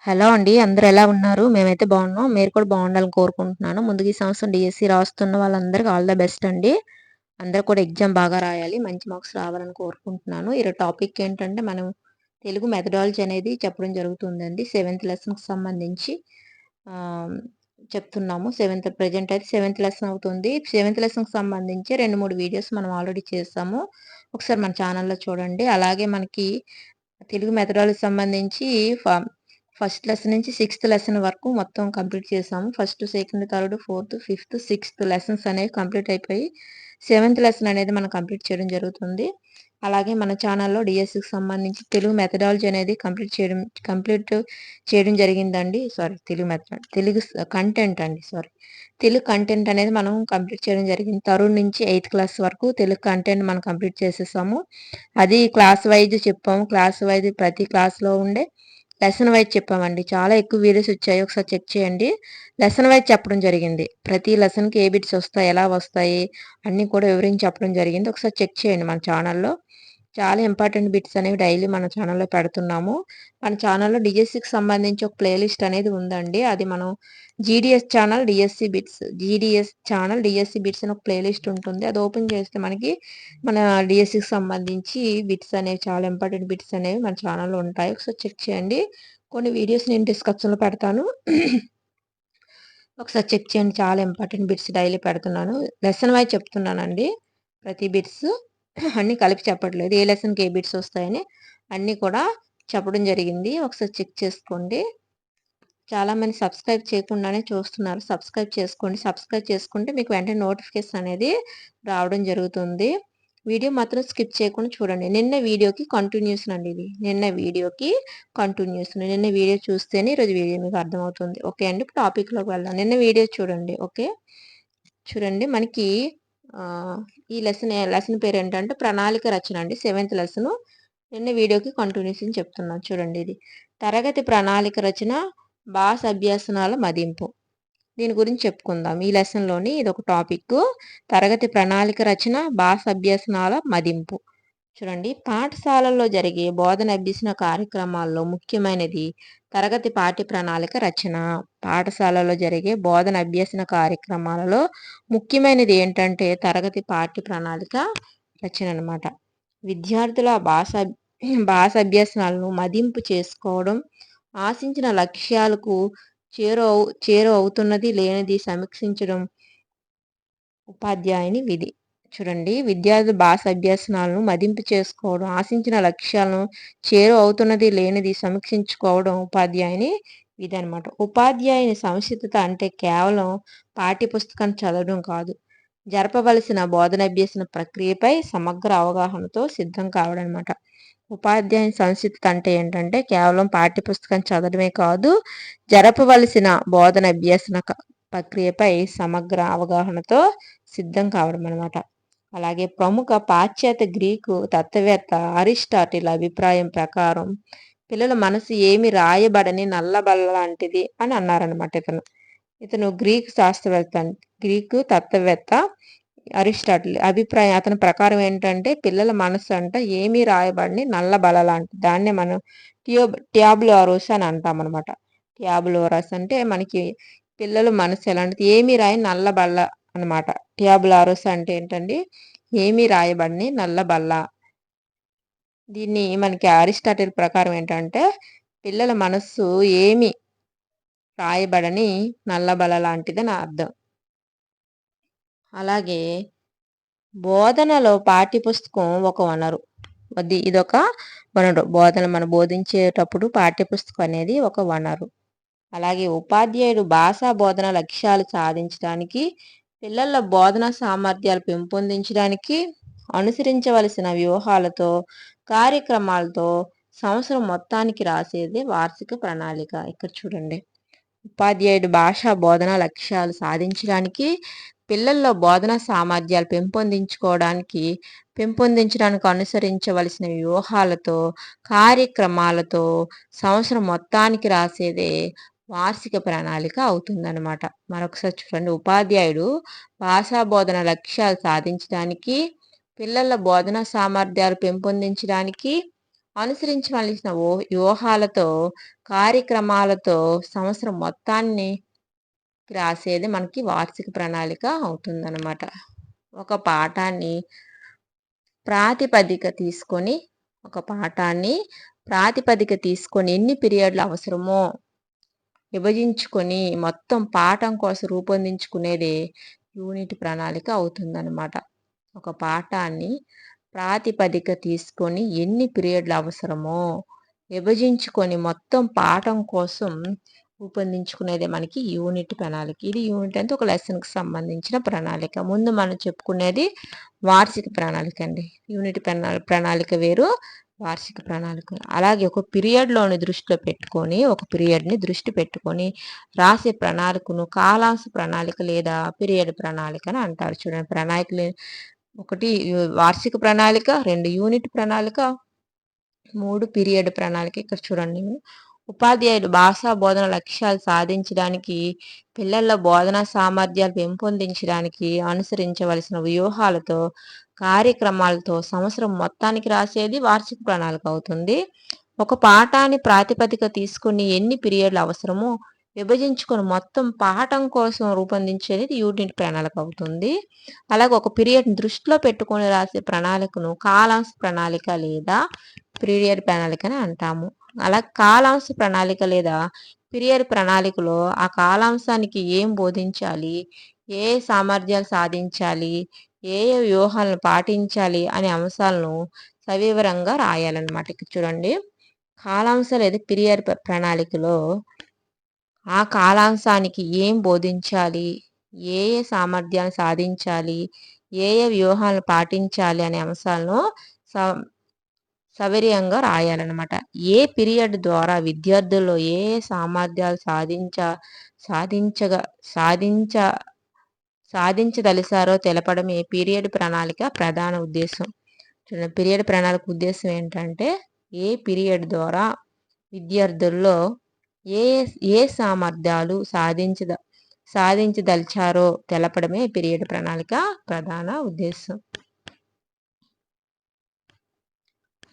Hello అండి. అందరూ ఎలా ఉన్నారు? మేమైతే బాగున్నాం. మీరు కూడా బాగుండాలని కోరుకుంటున్నాను. ముందుగా ఈ సంవత్సరం డీఎస్సీ రాస్తున్న వాళ్ళందరికీ ఆల్ ద బెస్ట్ అండి. అందరూ కూడా ఎగ్జామ్ బాగా రాయాలి. మంచి మార్క్స్ రావాలని కోరుకుంటున్నాను. ఈరోజు టాపిక్ ఏంటంటే మనం తెలుగు మెథడాలజీ అనేది చెప్పడం జరుగుతుందండి. సెవెంత్ లెసన్‌కి సంబంధించి ఆహ్, చెప్తున్నాము. ప్రెజెంట్ అయితే సెవెంత్ లెసన్ అవుతుంది. సెవెంత్ లెసన్‌కి సంబంధించి 2, 3 వీడియోస్ మనం ఆల్రెడీ చేసాము. ఒకసారి మన ఛానెల్‌లో చూడండి. అలాగే మనకి తెలుగు మెథడాలజీకి సంబంధించి ఫ ఫస్ట్ లెసన్ నుంచి సిక్స్త్ లెసన్ వరకు మొత్తం కంప్లీట్ చేసాము. First, second, third, fourth, fifth, sixth lessons అనేవి కంప్లీట్ అయిపోయి, సెవెంత్ లెసన్ అనేది మనం కంప్లీట్ చేయడం జరుగుతుంది. అలాగే మన ఛానల్‌లో డీఎస్‌కి సంబంధించి తెలుగు మెథడాలజీ అనేది కంప్లీట్ చేయడం జరిగిందండి. సారీ, తెలుగు కంటెంట్ అండి. సారీ. తెలుగు కంటెంట్ అనేది మనం కంప్లీట్ చేయడం జరిగింది. తరుణ్ నుంచి ఎయిత్ క్లాస్ వరకు తెలుగు కంటెంట్ మనం కంప్లీట్ చేసేసాము. అది క్లాస్ వైజ్ చెప్పాము. క్లాస్ వైజ్ ప్రతి క్లాస్‌లో ఉండే లెసన్ వైజ్ చెప్పామండి. చాలా ఎక్కువ వీడియోస్ వచ్చాయి. ఒకసారి చెక్ చేయండి. లెసన్ వైజ్ చెప్పడం జరిగింది. ప్రతి లెసన్‌కి ఏ బిట్స్ వస్తాయి, ఎలా వస్తాయి అన్నీ కూడా వివరించి చెప్పడం జరిగింది. ఒకసారి చెక్ చేయండి మన ఛానల్‌లో. చాలా ఇంపార్టెంట్ బిట్స్ అనేవి డైలీ మన ఛానల్‌లో పెడుతున్నాము. మన ఛానల్‌లో డీఎస్సీకి సంబంధించి ఒక ప్లేలిస్ట్ అనేది ఉందండి. అది మనం GDS channel DSC bits, GDS channel DSC bits అని ఒక ప్లేలిస్ట్ ఉంటుంది. అది ఓపెన్ చేస్తే మనకి మన డీఎస్సీకి సంబంధించి బిట్స్ అనేవి, చాలా ఇంపార్టెంట్ బిట్స్ అనేవి మన ఛానల్‌లో ఉంటాయి. ఒకసారి చెక్ చేయండి. కొన్ని వీడియోస్ నేను డిస్క్రిప్షన్‌లో పెడతాను. ఒకసారి చెక్ చేయండి. చాలా ఇంపార్టెంట్ బిట్స్ డైలీ పెడుతున్నాను. లెసన్ వైజ్ చెప్తున్నానండి. ప్రతి బిట్స్ అన్నీ కలిపి చెప్పట్లేదు. ఏ లెసన్‌కి ఏ బిట్స్ వస్తాయని అన్నీ కూడా చెప్పడం జరిగింది. ఒకసారి చెక్ చేసుకోండి. చాలామంది సబ్స్క్రైబ్ చేయకుండానే చూస్తున్నారు. సబ్స్క్రైబ్ చేసుకోండి. సబ్స్క్రైబ్ చేసుకుంటే మీకు వెంటనే నోటిఫికేషన్ అనేది రావడం జరుగుతుంది. వీడియో మాత్రం స్కిప్ చేయకుండా చూడండి. నిన్న వీడియోకి కంటిన్యూషన్ అండి ఇది. నిన్న వీడియోకి కంటిన్యూషన్. నిన్న వీడియో చూస్తేనే ఈరోజు వీడియో మీకు అర్థమవుతుంది. ఓకే అండి. ఇప్పుడు టాపిక్‌లోకి వెళ్దాం. నిన్న వీడియో చూడండి. ఓకే. చూడండి మనకి ఆహ్, ఈ లెసన్ పేరేంటంటే ప్రణాళిక రచన అండి. Seventh lesson. నిన్న వీడియోకి కంటిన్యూషన్ చెప్తున్నాను చూడండి ఇది. తరగతి ప్రణాళిక రచన, భాష అభ్యసనాల మదింపు. దీని గురించి చెప్పుకుందాం. ఈ లెసన్‌లోని ఇదొక టాపిక్కు. తరగతి ప్రణాళిక రచన, భాష అభ్యసనాల మదింపు. చూడండి, పాఠశాలల్లో జరిగే బోధన అభ్యసన కార్యక్రమాల్లో ముఖ్యమైనది తరగతి పాఠ్య ప్రణాళిక రచన. పాఠశాలలో జరిగే బోధన అభ్యసన కార్యక్రమాలలో ముఖ్యమైనది ఏంటంటే తరగతి పాఠ్య ప్రణాళిక రచన అనమాట. విద్యార్థుల భాష అభ్యసనాలను మదింపు చేసుకోవడం, ఆశించిన లక్ష్యాలకు చేరువవుతున్నది లేనిది సమీక్షించడం ఉపాధ్యాయుని విధి. చూడండి, విద్యార్థుల భాష అభ్యసనాలను మదింపు చేసుకోవడం, ఆశించిన లక్ష్యాలను అవుతున్నది లేనిది సమీక్షించుకోవడం ఉపాధ్యాయుని విధి అనమాట. ఉపాధ్యాయుని సంసిద్ధత అంటే కేవలం పాఠ్యపుస్తకాన్ని చదవడం కాదు. జరపవలసిన బోధనాభ్యసన ప్రక్రియపై సమగ్ర అవగాహనతో సిద్ధం కావడం అనమాట. ఉపాధ్యాయుని సంసిద్ధత అంటే ఏంటంటే కేవలం పాఠ్యపుస్తకాన్ని చదవడమే కాదు, జరపవలసిన బోధన అభ్యసన ప్రక్రియపై సమగ్ర అవగాహనతో సిద్ధం కావడం అనమాట. అలాగే ప్రముఖ పాశ్చాత్య గ్రీకు తత్వవేత్త అరిస్టాటిల్ అభిప్రాయం ప్రకారం పిల్లల మనసు ఏమి రాయబడని నల్లబల్ల లాంటిది అని అన్నారనమాట. ఇతను గ్రీకు తత్వవేత్త అరిస్టాటిల్ అభిప్రాయం, అతని ప్రకారం ఏంటంటే పిల్లల మనసు అంట ఏమీ రాయబడని నల్ల బల లాంటిది. దాన్నే మనం ట్యాబులోరస్ అని అంటాం అనమాట. ట్యాబులోరస్ అంటే మనకి పిల్లల మనసు ఎలాంటిది, ఏమీ రాయని నల్ల బల్ల అనమాట. ట్యాబులారోస్ అంటే ఏంటండి, ఏమీ రాయబడని నల్ల బల్ల. దీన్ని మనకి అరిస్టాటిల్ ప్రకారం ఏంటంటే పిల్లల మనస్సు ఏమి రాయబడని నల్లబల లాంటిదని అర్థం. అలాగే బోధనలో పాఠ్యపుస్తకం ఒక వనరు. ఇదొక వనరు. మనం బోధించేటప్పుడు పాఠ్యపుస్తకం అనేది ఒక వనరు. అలాగే ఉపాధ్యాయుడు భాషా బోధన లక్ష్యాలు సాధించడానికి, పిల్లల బోధన సామర్థ్యాలు పెంపొందించడానికి అనుసరించవలసిన వ్యూహాలతో, కార్యక్రమాలతో సంవత్సరం మొత్తానికి రాసేది వార్షిక ప్రణాళిక. ఇక్కడ చూడండి, ఉపాధ్యాయుడు భాషా బోధన లక్ష్యాలు సాధించడానికి, పిల్లల్లో బోధన సామర్థ్యాలు పెంపొందించడానికి అనుసరించవలసిన వ్యూహాలతో, కార్యక్రమాలతో సంవత్సరం మొత్తానికి రాసేదే వార్షిక ప్రణాళిక అవుతుందన్నమాట. మరొకసారి చూడండి, ఉపాధ్యాయుడు భాషా బోధన లక్ష్యాలు సాధించడానికి, పిల్లల బోధన సామర్థ్యాలు పెంపొందించడానికి, అనుసరించవలసిన వ్యూహాలతో, కార్యక్రమాలతో సంవత్సరం మొత్తాన్ని రాసేది మనకి వార్షిక ప్రణాళిక అవుతుందన్నమాట. ఒక పాఠాన్ని ప్రాతిపదిక తీసుకొని ఎన్ని పీరియడ్లు అవసరమో విభజించుకొని మొత్తం పాఠం కోసం రూపొందించుకునేదే యూనిట్ ప్రణాళిక అవుతుందన్నమాట. ఒక పాఠాన్ని ప్రాతిపదిక తీసుకొని ఎన్ని పీరియడ్లు అవసరమో విభజించుకొని మొత్తం పాఠం కోసం రూపొందించుకునేదే మనకి యూనిట్ ప్రణాళిక. ఇది యూనిట్ అంటే ఒక లెసన్కి సంబంధించిన ప్రణాళిక. ముందు మనం చెప్పుకునేది వార్షిక ప్రణాళిక అండి. యూనిట్ ప్రణాళిక వేరు, వార్షిక ప్రణాళిక. అలాగే ఒక పీరియడ్ని దృష్టి పెట్టుకొని రాసే ప్రణాళికను కాలాంశ ప్రణాళిక లేదా పీరియడ్ ప్రణాళిక అని అంటారు. చూడండి, ప్రణాళికలు 1 వార్షిక ప్రణాళిక, 2 యూనిట్ ప్రణాళిక, 3 పీరియడ్ ప్రణాళిక. ఇక్కడ చూడండి, ఉపాధ్యాయులు భాషా బోధన లక్ష్యాలు సాధించడానికి, పిల్లల్లో బోధనా సామర్థ్యాలు పెంపొందించడానికి అనుసరించవలసిన వ్యూహాలతో, కార్యక్రమాలతో సంవత్సరం మొత్తానికి రాసేది వార్షిక ప్రణాళిక అవుతుంది. ఒక పాఠాన్ని ప్రాతిపదిక తీసుకుని ఎన్ని పీరియడ్లు అవసరమో విభజించుకొని మొత్తం పాఠం కోసం రూపొందించేది యూనిట్ ప్రణాళిక అవుతుంది. అలాగే ఒక పీరియడ్ని దృష్టిలో పెట్టుకొని రాసే ప్రణాళికను కాలాంశ ప్రణాళిక లేదా పీరియడ్ ప్రణాళిక అని అంటాము. అలా కాలాంశ ప్రణాళిక లేదా పీరియడ్ ప్రణాళికలో ఆ కాలాంశానికి ఏం బోధించాలి, ఏ సామర్థ్యాలు సాధించాలి, ఏ వ్యూహాలను పాటించాలి అనే అంశాలను సవివరంగా రాయాలన్నమాట. ఇక్కడ చూడండి, కాలాంశ లేదా పీరియడ్ ప్రణాళికలో ఆ కాలాంశానికి ఏం బోధించాలి, ఏ సామర్థ్యాన్ని సాధించాలి, ఏ వ్యూహాలను పాటించాలి అనే అంశాలను సవివరంగా రాయాలన్నమాట. ఏ పీరియడ్ ద్వారా విద్యార్థుల్లో ఏ సామర్థ్యాలు సాధించదలిచారో తెలపడమే పీరియడ్ ప్రణాళిక ప్రధాన ఉద్దేశం. చూడండి, పీరియడ్ ప్రణాళిక ఉద్దేశం ఏంటంటే ఏ పీరియడ్ ద్వారా విద్యార్థుల్లో ఏ సామర్థ్యాలు సాధించదలిచారో తెలపడమే పీరియడ్ ప్రణాళిక ప్రధాన ఉద్దేశం.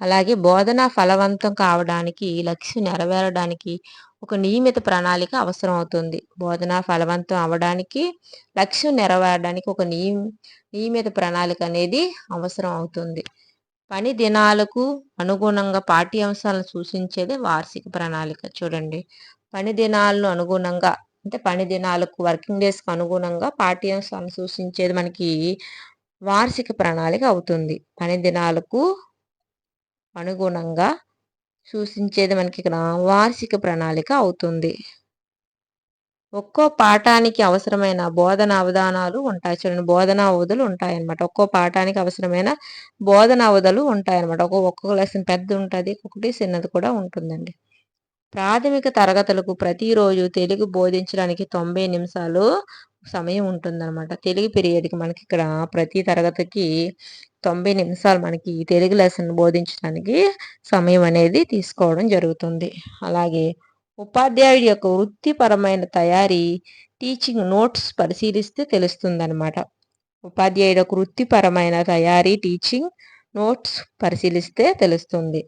అలాగే బోధన ఫలవంతం కావడానికి, లక్ష్యం నెరవేరడానికి ఒక నియమిత ప్రణాళిక అవసరం అవుతుంది. బోధన ఫలవంతం అవడానికి, లక్ష్యం నెరవేరడానికి ఒక నియమిత ప్రణాళిక అనేది అవసరం అవుతుంది. పని దినాలకు అనుగుణంగా పాఠ్యాంశాలను సూచించేది వార్షిక ప్రణాళిక. చూడండి, పని దినాలను అనుగుణంగా అంటే పని దినాలకు వర్కింగ్ డేస్కి అనుగుణంగా పాఠ్యాంశాలను సూచించేది మనకి వార్షిక ప్రణాళిక అవుతుంది. పని దినాలకు అనుగుణంగా సూచించేది మనకి ఇక్కడ వార్షిక ప్రణాళిక అవుతుంది. ఒక్కో పాఠానికి అవసరమైన బోధన అవధానాలు ఉంటాయి. చూడండి, బోధనా అవధులు ఉంటాయన్నమాట. ఒక్కో పాఠానికి అవసరమైన బోధనా అవధులు ఉంటాయన్నమాట. ఒక్కొక్క లెసన్ పెద్ద ఉంటుంది, ఒక్కొక్కటి చిన్నది కూడా ఉంటుందండి. ప్రాథమిక తరగతులకు ప్రతిరోజు తెలుగు బోధించడానికి 90 నిమిషాలు సమయం ఉంటుందన్నమాట. తెలుగు పీరియడ్కి మనకి ఇక్కడ ప్రతి తరగతికి 90 నిమిషాలు మనకి తెలుగు లెసన్ బోధించడానికి సమయం అనేది తీసుకోవడం జరుగుతుంది. అలాగే ఉపాధ్యాయుడి యొక్క వృత్తిపరమైన తయారీ టీచింగ్ నోట్స్ పరిశీలిస్తే తెలుస్తుందన్నమాట. ఉపాధ్యాయుడి యొక్క వృత్తిపరమైన తయారీ టీచింగ్ నోట్స్ పరిశీలిస్తే తెలుస్తుంది.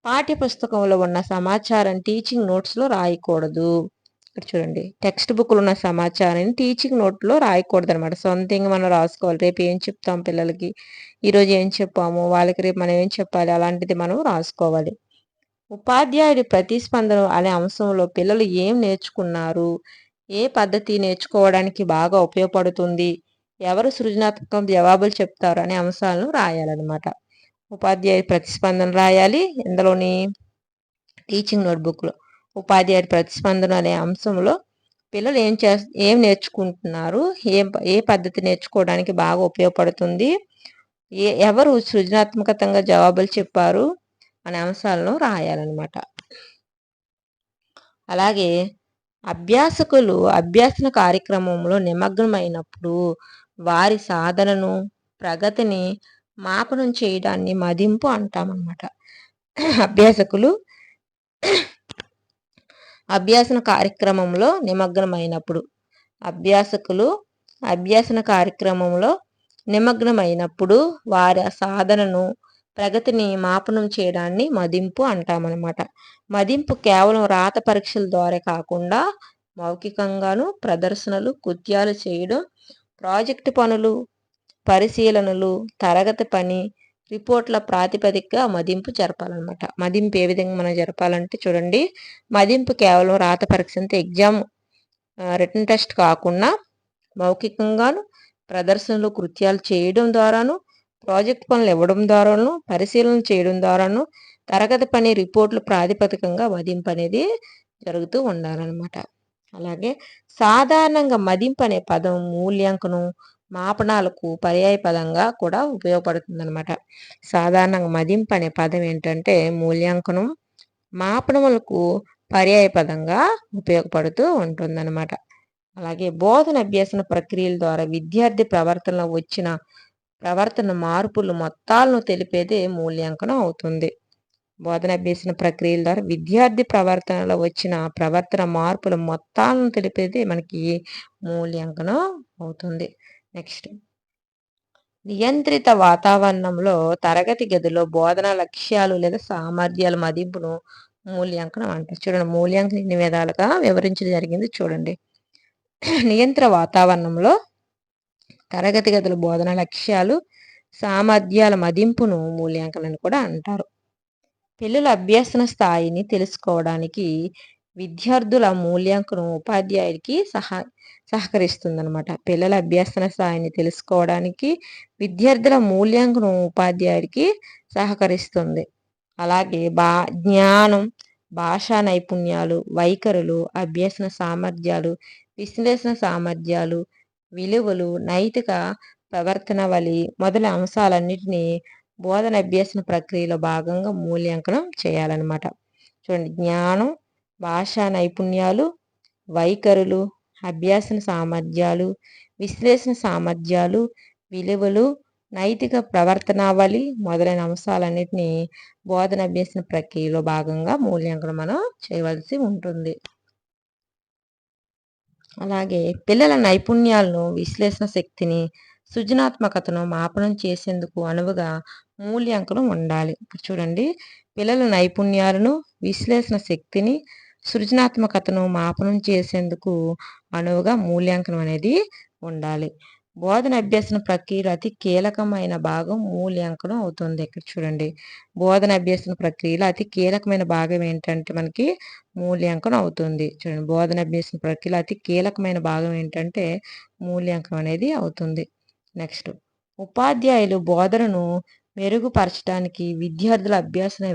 పాఠ్యపుస్తకంలో ఉన్న సమాచారం టీచింగ్ నోట్స్లో రాయకూడదు. ఇక్కడ చూడండి, టెక్స్ట్ బుక్లో ఉన్న సమాచారాన్ని టీచింగ్ నోట్లో రాయకూడదు అనమాట. సొంతంగా మనం రాసుకోవాలి. రేపు ఏం చెప్తాం పిల్లలకి, ఈరోజు ఏం చెప్పాము, వాళ్ళకి రేపు మనం ఏం చెప్పాలి, అలాంటిది మనం రాసుకోవాలి. ఉపాధ్యాయుడి ప్రతిస్పందన అనే అంశంలో పిల్లలు ఏం నేర్చుకున్నారు, ఏ పద్ధతి నేర్చుకోవడానికి బాగా ఉపయోగపడుతుంది, ఎవరు సృజనాత్మక జవాబులు చెప్తారు అనే అంశాలను రాయాలన్నమాట. ఉపాధ్యాయుడి ప్రతిస్పందన రాయాలి. ఇందులోని టీచింగ్ నోట్బుక్లో ఉపాధ్యాయుడి ప్రతిస్పందన అనే అంశంలో పిల్లలు ఏం నేర్చుకుంటున్నారు, ఏ పద్ధతి నేర్చుకోవడానికి బాగా ఉపయోగపడుతుంది, ఎవరు సృజనాత్మకంగా జవాబులు చెప్పారు అనే అంశాలను రాయాలన్నమాట. అలాగే అభ్యాసకులు అభ్యాసన కార్యక్రమంలో నిమగ్నమైనప్పుడు వారి సాధనను, ప్రగతిని మాపనం చేయడాన్ని మదింపు అంటామన్నమాట. అభ్యాసకులు అభ్యాసన కార్యక్రమంలో నిమగ్నమైనప్పుడు అభ్యాసన కార్యక్రమంలో నిమగ్నమైనప్పుడు వారి సాధనను, ప్రగతిని మాపనం చేయడాన్ని మదింపు అంటామన్నమాట. మదింపు కేవలం రాత పరీక్షల ద్వారా కాకుండా మౌఖికంగాను ప్రదర్శనలు, కృత్యాలు చేయడం, ప్రాజెక్టు పనులు, పరిశీలనలు, తరగతి పని, రిపోర్ట్ల ప్రాతిపదికగా మదింపు జరపాలన్నమాట. మదింపు ఏ విధంగా మనం జరపాలంటే చూడండి, మదింపు కేవలం రాత పరీక్ష అంటే ఎగ్జామ్ రిటన్ టెస్ట్ కాకుండా మౌఖికంగాను ప్రదర్శనలు, కృత్యాలు చేయడం ద్వారాను, ప్రాజెక్ట్ పనులు ఇవ్వడం ద్వారాను, పరిశీలన చేయడం ద్వారాను, తరగతి పని రిపోర్టులు ప్రాతిపదికంగా మదింపు అనేది జరుగుతూ ఉండాలన్నమాట. అలాగే సాధారణంగా మదింపు అనే పదం మూల్యాంకనం, మాపనాలకు పర్యాయ పదంగా కూడా ఉపయోగపడుతుందన్నమాట. సాధారణంగా మదింపు అనే పదం ఏంటంటే మూల్యాంకనం, మాపనములకు పర్యాయ పదంగా ఉపయోగపడుతూ ఉంటుందన్నమాట. అలాగే బోధన అభ్యసన ప్రక్రియల ద్వారా విద్యార్థి ప్రవర్తనలో వచ్చిన ప్రవర్తన మార్పులు మొత్తాలను తెలిపేదే మూల్యాంకనం అవుతుంది. బోధన అభ్యసన ప్రక్రియల ద్వారా విద్యార్థి ప్రవర్తనలో వచ్చిన ప్రవర్తన మార్పుల మొత్తాలను తెలిపేది మనకి మూల్యాంకనం అవుతుంది. నెక్స్ట్, నియంత్రిత వాతావరణంలో తరగతి గదిలో బోధన లక్ష్యాలు లేదా సామర్థ్యాల మదింపును మూల్యాంకనం అంటారు. చూడండి, మూల్యాంకనం ఇన్ని విధాలుగా వివరించడం జరిగింది. చూడండి, నియంత్రణ వాతావరణంలో తరగతి గదుల బోధన లక్ష్యాలు, సామర్థ్యాల మదింపును మూల్యాంకనం కూడా అంటారు. పిల్లల అభ్యసన స్థాయిని తెలుసుకోవడానికి విద్యార్థుల మూల్యాంకనం ఉపాధ్యాయుడికి సహకరిస్తుందన్నమాట. పిల్లల అభ్యసన స్థాయిని తెలుసుకోవడానికి విద్యార్థుల మూల్యాంకనం ఉపాధ్యాయుడికి సహకరిస్తుంది. అలాగే జ్ఞానం, భాషా నైపుణ్యాలు, వైఖరులు, అభ్యసన సామర్థ్యాలు, విశ్లేషణ సామర్థ్యాలు, విలువలు, నైతిక ప్రవర్తన వలి మొదలైన అంశాలన్నిటినీ బోధన అభ్యసన ప్రక్రియలో భాగంగా మూల్యాంకనం చేయాలన్నమాట. చూడండి, జ్ఞానం, భాషా నైపుణ్యాలు, వైఖరులు, అభ్యసన సామర్థ్యాలు, విశ్లేషణ సామర్థ్యాలు, విలువలు, నైతిక ప్రవర్తనావళి మొదలైన అంశాలన్నిటినీ బోధన అభ్యసన ప్రక్రియలో భాగంగా మూల్యాంకనం మనం చేయవలసి ఉంటుంది. అలాగే పిల్లల నైపుణ్యాలను, విశ్లేషణ శక్తిని, సృజనాత్మకతను మాపనం చేసేందుకు అనువుగా మూల్యాంకనం ఉండాలి. ఇప్పుడు చూడండి, పిల్లల నైపుణ్యాలను, విశ్లేషణ శక్తిని, సృజనాత్మకతను మాపనం చేసేందుకు అనువుగా మూల్యాంకనం అనేది ఉండాలి. బోధన అభ్యసన ప్రక్రియలో అతి కీలకమైన భాగం మూల్యాంకనం అవుతుంది. ఇక్కడ చూడండి, బోధన అభ్యసన ప్రక్రియలో అతి కీలకమైన భాగం ఏంటంటే మనకి మూల్యాంకనం అవుతుంది. చూడండి, బోధన అభ్యసన ప్రక్రియలో అతి కీలకమైన భాగం ఏంటంటే మూల్యాంకనం అనేది అవుతుంది. నెక్స్ట్, ఉపాధ్యాయులు బోధనను మెరుగుపరచడానికి, విద్యార్థుల అభ్యాసన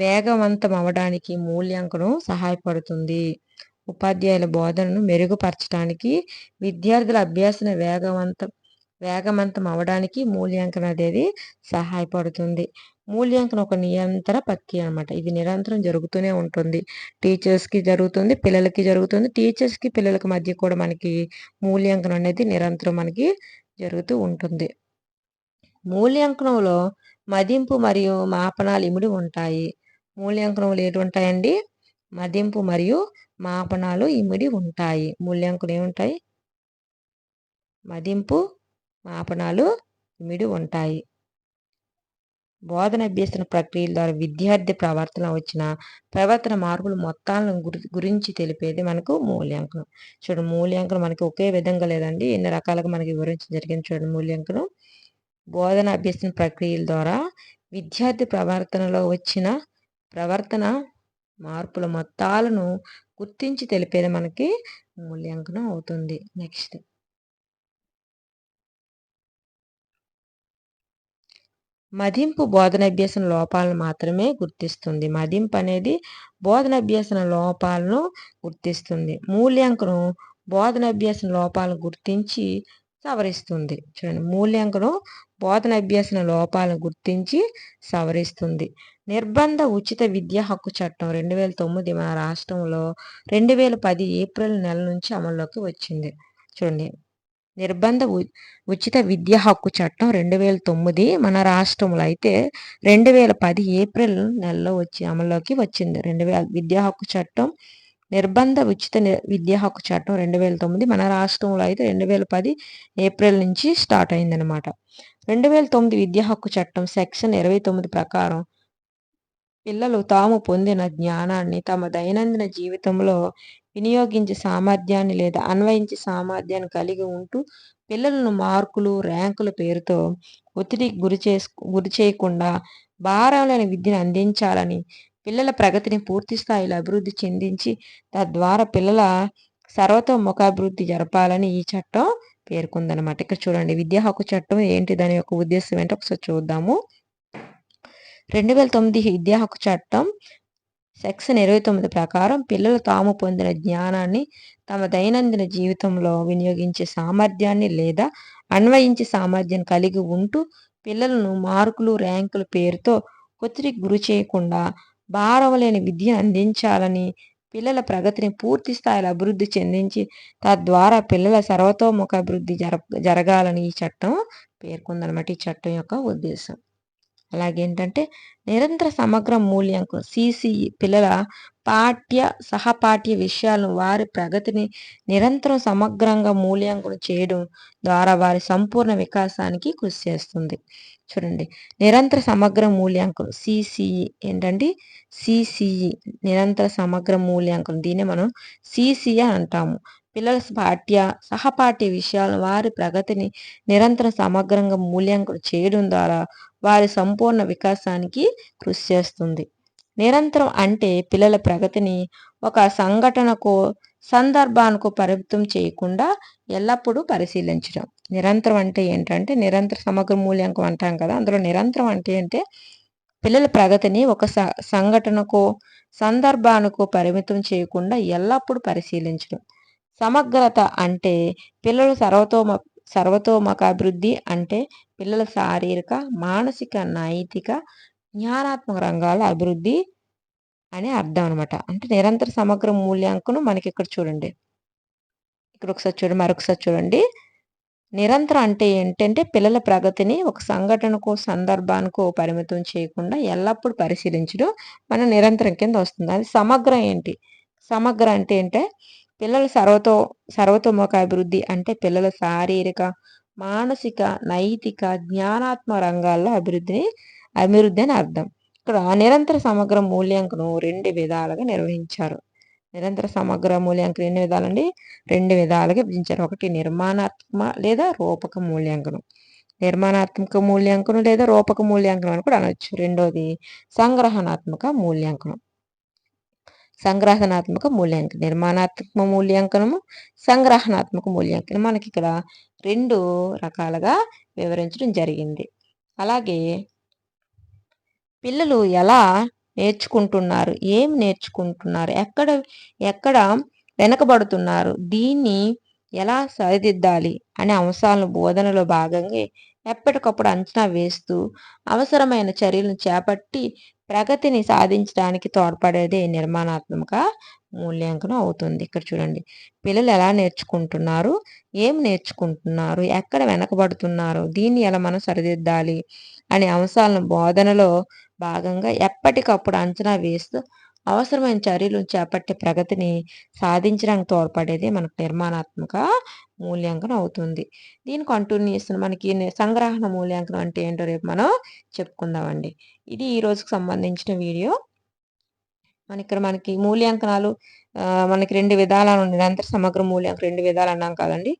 వేగవంతం అవడానికి మూల్యాంకనం సహాయపడుతుంది. ఉపాధ్యాయుల బోధనను మెరుగుపరచడానికి, విద్యార్థుల అభ్యాసన వేగవంతం అవడానికి మూల్యాంకనం అనేది సహాయపడుతుంది. మూల్యాంకనం ఒక నిరంతర ప్రక్రియ అనమాట. ఇది నిరంతరం జరుగుతూనే ఉంటుంది. టీచర్స్కి జరుగుతుంది, పిల్లలకి జరుగుతుంది. టీచర్స్కి పిల్లలకి మధ్య కూడా మనకి మూల్యాంకనం అనేది నిరంతరం మనకి జరుగుతూ ఉంటుంది. మూల్యాంకనంలో మదింపు మరియు మాపనాలు ఇమిడి ఉంటాయి. మూల్యాంకనంలో ఏంటి ఉంటాయండి? మదింపు మరియు మాపనాలు ఇమిడి ఉంటాయి. మూల్యాంకనం ఏముంటాయి? మదింపు, మాపనాలు ఇమిడి ఉంటాయి. బోధన అభ్యసన ప్రక్రియల ద్వారా విద్యార్థి ప్రవర్తన వచ్చిన ప్రవర్తన మార్పులు మొత్తాలను గురించి తెలిపేది మనకు మూల్యాంకనం. చూడండి, మూల్యాంకనం మనకి ఒకే విధంగా లేదండి, ఎన్ని రకాలుగా మనకి వివరించడం జరిగింది. చూడండి, మూల్యాంకనం బోధన అభ్యసన ప్రక్రియల ద్వారా విద్యార్థి ప్రవర్తనలో వచ్చిన ప్రవర్తన మార్పుల మొత్తాలను గుర్తించి తెలిపేది మనకి మూల్యాంకనం అవుతుంది. నెక్స్ట్, మదింపు బోధనాభ్యసన లోపాలను మాత్రమే గుర్తిస్తుంది. మదింపు అనేది బోధనాభ్యసన లోపాలను గుర్తిస్తుంది. మూల్యాంకనం బోధనాభ్యసన లోపాలను గుర్తించి సవరిస్తుంది. చూడండి, మూల్యాంకనం బోధనాభ్యసన లోపాలను గుర్తించి సవరిస్తుంది. నిర్బంధ ఉచిత విద్యా హక్కు చట్టం 2009 మన రాష్ట్రంలో 2010 ఏప్రిల్ నెల నుంచి అమల్లోకి వచ్చింది. చూడండి, నిర్బంధ ఉచిత విద్యా హక్కు చట్టం 2009 మన రాష్ట్రంలో అయితే 2010 ఏప్రిల్ నెలలో అమల్లోకి వచ్చింది. విద్యా హక్కు చట్టం, నిర్బంధ ఉచిత విద్యా హక్కు చట్టం 2009 మన రాష్ట్రంలో అయితే 2010 ఏప్రిల్ నుంచి స్టార్ట్ అయిందనమాట. 2009 విద్యా హక్కు చట్టం సెక్షన్ 29 ప్రకారం పిల్లలు తాము పొందిన జ్ఞానాన్ని తమ దైనందిన జీవితంలో వినియోగించే సామర్థ్యాన్ని లేదా అన్వయించే సామర్థ్యాన్ని కలిగి ఉంటూ పిల్లలను మార్కులు, ర్యాంకుల పేరుతో ఒత్తిడికి గురి చేయకుండా భారం లేని విద్యను అందించాలని, పిల్లల ప్రగతిని పూర్తి స్థాయిలో అభివృద్ధి చెందించి తద్వారా పిల్లల సర్వతోముఖాభివృద్ధి జరపాలని ఈ చట్టం పేర్కొందనమాట. ఇక్కడ చూడండి విద్యా హక్కు చట్టం ఏంటి, దాని యొక్క ఉద్దేశం ఏంటో ఒకసారి చూద్దాము. 2009 విద్యా హక్కు చట్టం సెక్షన్ 29 ప్రకారం పిల్లలు తాము పొందిన జ్ఞానాన్ని తమ దైనందిన జీవితంలో వినియోగించే సామర్థ్యాన్ని లేదా అన్వయించే సామర్థ్యాన్ని కలిగి ఉంటూ పిల్లలను మార్కులు, ర్యాంకుల పేరుతో ఒత్తిడికి గురి చేయకుండా భారం లేని విద్యను అందించాలని, పిల్లల ప్రగతిని పూర్తి స్థాయిలో అభివృద్ధి చెందించి తద్వారా పిల్లల సర్వతోముఖ అభివృద్ధి జరగాలని ఈ చట్టం పేర్కొందనమాట. ఈ చట్టం యొక్క ఉద్దేశం. అలాగేంటంటే నిరంతర సమగ్ర మూల్యాంకనం సిసిఈ పిల్లల పాఠ్య సహపాఠ్య విషయాలను వారి ప్రగతిని నిరంతరం సమగ్రంగా మూల్యాంకనం చేయడం ద్వారా వారి సంపూర్ణ వికాసానికి కృషి చేస్తుంది. చూడండి నిరంతర సమగ్ర మూల్యాంకనం సిసిఈ ఏంటంటే సిసిఈ నిరంతర సమగ్ర మూల్యాంకనం, దీన్ని మనం సిసిఈ అంటాము. పిల్లల పాఠ్య సహపాఠ్య విషయాలను వారి ప్రగతిని నిరంతరం సమగ్రంగా మూల్యాంకనం చేయడం ద్వారా వారి సంపూర్ణ వికాసానికి కృషి చేస్తుంది. నిరంతరం అంటే పిల్లల ప్రగతిని ఒక సంఘటనకో సందర్భానికో పరిమితం చేయకుండా ఎల్లప్పుడూ పరిశీలించడం. నిరంతరం అంటే ఏంటంటే నిరంతర సమగ్ర మూల్యాంకనం అంటాం కదా, అందులో నిరంతరం అంటే పిల్లల ప్రగతిని ఒక సంఘటనకో సందర్భానికో పరిమితం చేయకుండా ఎల్లప్పుడూ పరిశీలించడం. సమగ్రత అంటే పిల్లలు సర్వతోముఖాభివృద్ధి అంటే పిల్లల శారీరక, మానసిక, నైతిక, జ్ఞానాత్మక రంగాల అభివృద్ధి అని అర్థం అనమాట. అంటే నిరంతర సమగ్ర మూల్యాంకనం మనకి ఇక్కడ చూడండి, ఇక్కడ ఒకసారి చూడండి, మరొకసారి చూడండి. నిరంతరం అంటే ఏంటంటే పిల్లల ప్రగతిని ఒక సంఘటనకో సందర్భానికో పరిమితం చేయకుండా ఎల్లప్పుడూ పరిశీలించడం మన నిరంతరం కింద వస్తుంది. అది సమగ్రం ఏంటి, సమగ్ర అంటే పిల్లల సర్వతోముఖ అభివృద్ధి అంటే పిల్లల శారీరక, మానసిక, నైతిక, జ్ఞానాత్మక రంగాల్లో అభివృద్ధి అని అర్థం. ఇక్కడ నిరంతర సమగ్ర మూల్యాంకనం 2 విధాలుగా నిర్వహించారు. నిరంతర సమగ్ర మూల్యాంకనం ఎన్ని విధాలండి, 2 విధాలుగా విభజించారు. ఒకటి నిర్మాణాత్మక లేదా రూపక మూల్యాంకనం, నిర్మాణాత్మక మూల్యాంకనం లేదా రూపక మూల్యాంకనం అని కూడా అనొచ్చు. రెండోది సంగ్రహణాత్మక మూల్యాంకనం. సంగ్రహణాత్మక మూల్యాంకనం, నిర్మాణాత్మక మూల్యాంకనము, సంగ్రహణాత్మక మూల్యాంకనం మనకి ఇక్కడ 2 రకాలుగా వివరించడం జరిగింది. అలాగే పిల్లలు ఎలా నేర్చుకుంటున్నారు, ఏం నేర్చుకుంటున్నారు, ఎక్కడ వెనకబడుతున్నారు, దీన్ని ఎలా సరిదిద్దాలి అనే అంశాలను బోధనలో భాగంగా ఎప్పటికప్పుడు అంచనా వేస్తూ అవసరమైన చర్యలను చేపట్టి ప్రగతిని సాధించడానికి తోడ్పడేదే నిర్మాణాత్మక మూల్యాంకనం అవుతుంది. ఇక్కడ చూడండి పిల్లలు ఎలా నేర్చుకుంటున్నారు, ఏం నేర్చుకుంటున్నారు, ఎక్కడ వెనకబడుతున్నారు, దీన్ని ఎలా మనం సరిదిద్దాలి అనే అంశాలను బోధనలో భాగంగా ఎప్పటికప్పుడు అంచనా వేస్తూ అవసరమైన చర్యలు చేపట్టే ప్రగతిని సాధించడానికి తోడ్పడేది మనకు నిర్మాణాత్మక మూల్యాంకనం అవుతుంది. దీని కంటిన్యూషన్ మనకి సంగ్రహణ మూల్యాంకనం అంటే ఏంటో రేపు మనం చెప్పుకుందామండి. ఇది ఈ రోజుకి సంబంధించిన వీడియో. మనకి మూల్యాంకనాలు మనకి 2 విధాలు నిరంతర సమగ్ర మూల్యాంకనం 2 విధాలు అన్నాం కదండి.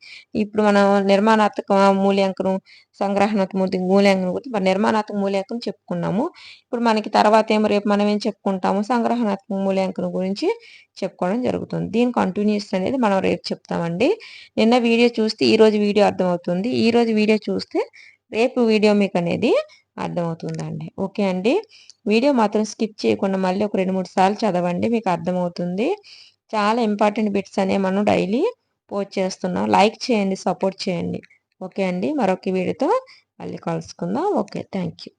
ఇప్పుడు మనం నిర్మాణాత్మక మూల్యాంకనం, సంగ్రహణాత్మక మూల్యాంకనం గురించి నిర్మాణాత్మక మూల్యాంకనం చెప్పుకున్నాము. ఇప్పుడు మనకి తర్వాత రేపు మనం ఏం చెప్పుకుంటాము, సంగ్రహణాత్మక మూల్యాంకనం గురించి చెప్పుకోవడం జరుగుతుంది. దీని కంటిన్యూస్ అనేది మనం రేపు చెప్తామండి. నిన్న వీడియో చూస్తే ఈరోజు వీడియో అర్థమవుతుంది, ఈరోజు వీడియో చూస్తే రేపు వీడియో మీకు అనేది అర్థమవుతుందండి. ఓకే అండి, వీడియో మాత్రం స్కిప్ చేయకుండా మళ్ళీ ఒక 2-3 సార్లు చదవండి, మీకు అర్థమవుతుంది. చాలా ఇంపార్టెంట్ బిట్స్ అనేవి మనం డైలీ పోస్ట్ చేస్తున్నాం. లైక్ చేయండి, సపోర్ట్ చేయండి. ఓకే అండి, మరొక వీడియోతో మళ్ళీ కలుసుకుందాం. Okay, thank you.